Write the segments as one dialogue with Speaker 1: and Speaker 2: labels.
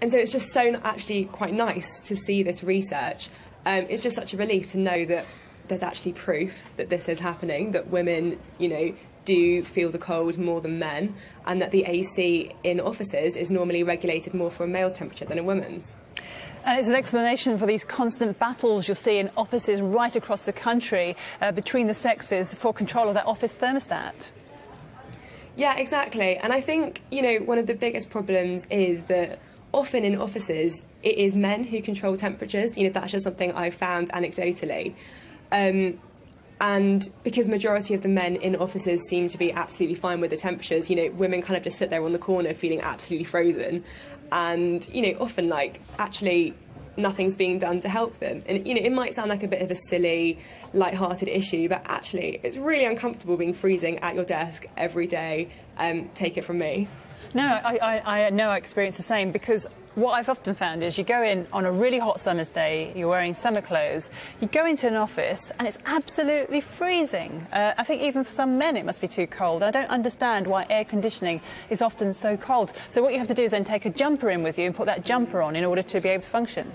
Speaker 1: And so it's just so actually quite nice to see this research. It's just such a relief to know that there's actually proof that this is happening, that women, do feel the cold more than men, and that the AC in offices is normally regulated more for a male's temperature than a woman's.
Speaker 2: And it's an explanation for these constant battles you'll see in offices right across the country between the sexes for control of that office thermostat.
Speaker 1: Yeah, exactly. And I think, one of the biggest problems is that often in offices, it is men who control temperatures. That's just something I've found anecdotally. And because majority of the men in offices seem to be absolutely fine with the temperatures, women kind of just sit there on the corner feeling absolutely frozen. And, often, actually nothing's being done to help them. And, it might sound like a bit of a silly, light-hearted issue, but actually it's really uncomfortable being freezing at your desk every day. Take it from me.
Speaker 2: No, I know I experience the same, because what I've often found is you go in on a really hot summer's day, you're wearing summer clothes, you go into an office and it's absolutely freezing. I think even for some men it must be too cold. I don't understand why air conditioning is often so cold. So what you have to do is then take a jumper in with you and put that jumper on in order to be able to function.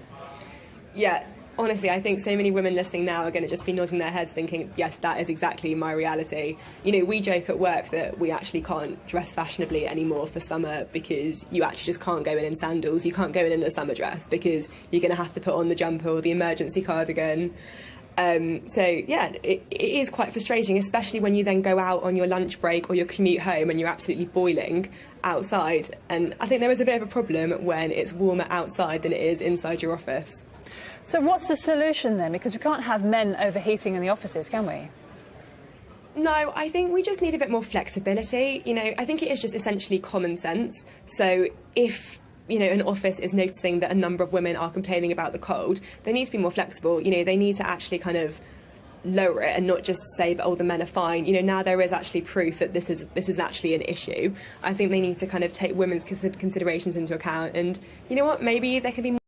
Speaker 1: Yeah. Honestly, I think so many women listening now are going to just be nodding their heads thinking, yes, that is exactly my reality. We joke at work that we actually can't dress fashionably anymore for summer because you actually just can't go in sandals. You can't go in a summer dress because you're going to have to put on the jumper or the emergency cardigan. So, yeah, it is quite frustrating, especially when you then go out on your lunch break or your commute home and you're absolutely boiling outside. And I think there is a bit of a problem when it's warmer outside than it is inside your office.
Speaker 2: So what's the solution then? Because we can't have men overheating in the offices, can we?
Speaker 1: No, I think we just need a bit more flexibility. I think it is just essentially common sense. So if, an office is noticing that a number of women are complaining about the cold, they need to be more flexible. They need to actually kind of lower it and not just say, but, oh, the men are fine. Now there is actually proof that this is actually an issue. I think they need to kind of take women's considerations into account. And you know what? Maybe there could be more